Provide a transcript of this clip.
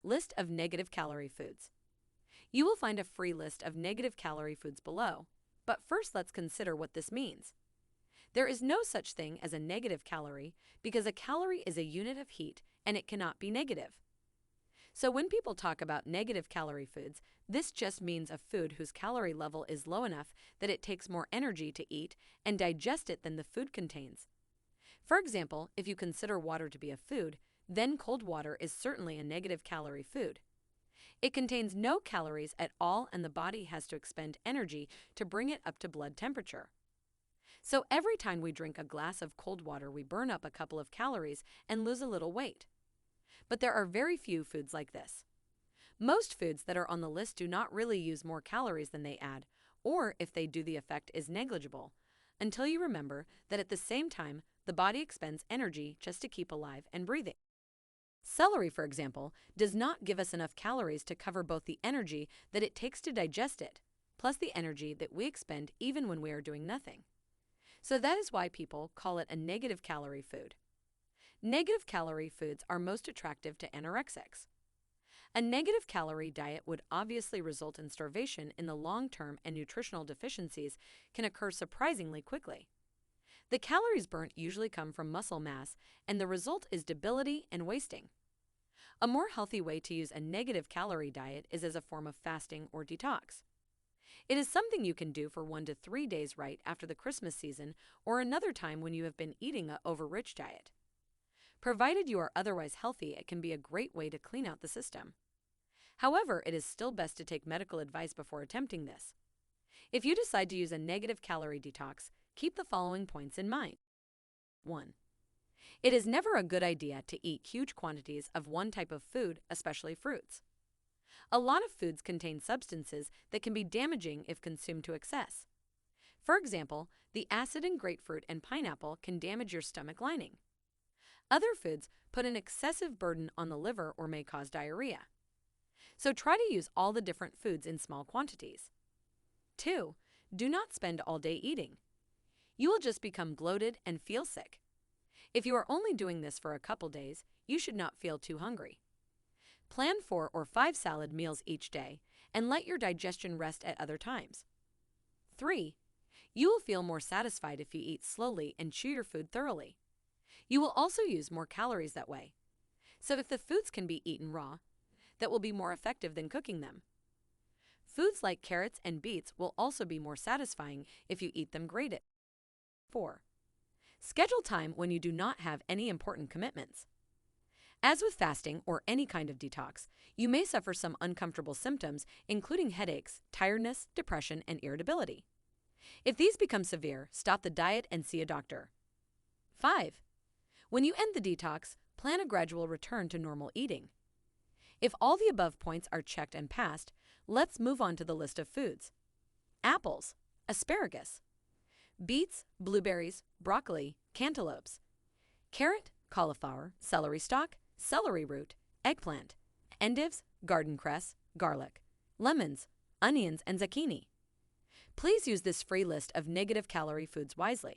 List of negative calorie foods. You will find a free list of negative calorie foods below, but first let's consider what this means. There is no such thing as a negative calorie because a calorie is a unit of heat and it cannot be negative. So when people talk about negative calorie foods, this just means a food whose calorie level is low enough that it takes more energy to eat and digest it than the food contains. For example, if you consider water to be a food, then cold water is certainly a negative calorie food. It contains no calories at all and the body has to expend energy to bring it up to blood temperature. So every time we drink a glass of cold water, we burn up a couple of calories and lose a little weight. But there are very few foods like this. Most foods that are on the list do not really use more calories than they add, or if they do, the effect is negligible, until you remember that at the same time, the body expends energy just to keep alive and breathing. Celery, for example, does not give us enough calories to cover both the energy that it takes to digest it, plus the energy that we expend even when we are doing nothing. So that is why people call it a negative calorie food. Negative calorie foods are most attractive to anorexics. A negative calorie diet would obviously result in starvation in the long term, and nutritional deficiencies can occur surprisingly quickly. The calories burnt usually come from muscle mass, and the result is debility and wasting. A more healthy way to use a negative calorie diet is as a form of fasting or detox. It is something you can do for 1 to 3 days right after the Christmas season or another time when you have been eating an over-rich diet. Provided you are otherwise healthy, it can be a great way to clean out the system. However, it is still best to take medical advice before attempting this. If you decide to use a negative calorie detox, keep the following points in mind. 1. It is never a good idea to eat huge quantities of one type of food, especially fruits. A lot of foods contain substances that can be damaging if consumed to excess. For example, the acid in grapefruit and pineapple can damage your stomach lining. Other foods put an excessive burden on the liver or may cause diarrhea. So try to use all the different foods in small quantities. 2. Do not spend all day eating. You will just become bloated and feel sick. If you are only doing this for a couple days, you should not feel too hungry. Plan 4 or 5 salad meals each day and let your digestion rest at other times. 3. You will feel more satisfied if you eat slowly and chew your food thoroughly. You will also use more calories that way. So if the foods can be eaten raw, that will be more effective than cooking them. Foods like carrots and beets will also be more satisfying if you eat them grated. 4. Schedule time when you do not have any important commitments. As with fasting or any kind of detox, you may suffer some uncomfortable symptoms, including headaches, tiredness, depression, and irritability. If these become severe, stop the diet and see a doctor. 5. When you end the detox, plan a gradual return to normal eating. If all the above points are checked and passed, let's move on to the list of foods. Apples, asparagus, beets, blueberries, broccoli, cantaloupes, carrot, cauliflower, celery stalk, celery root, eggplant, endives, garden cress, garlic, lemons, onions, and zucchini. Please use this free list of negative calorie foods wisely.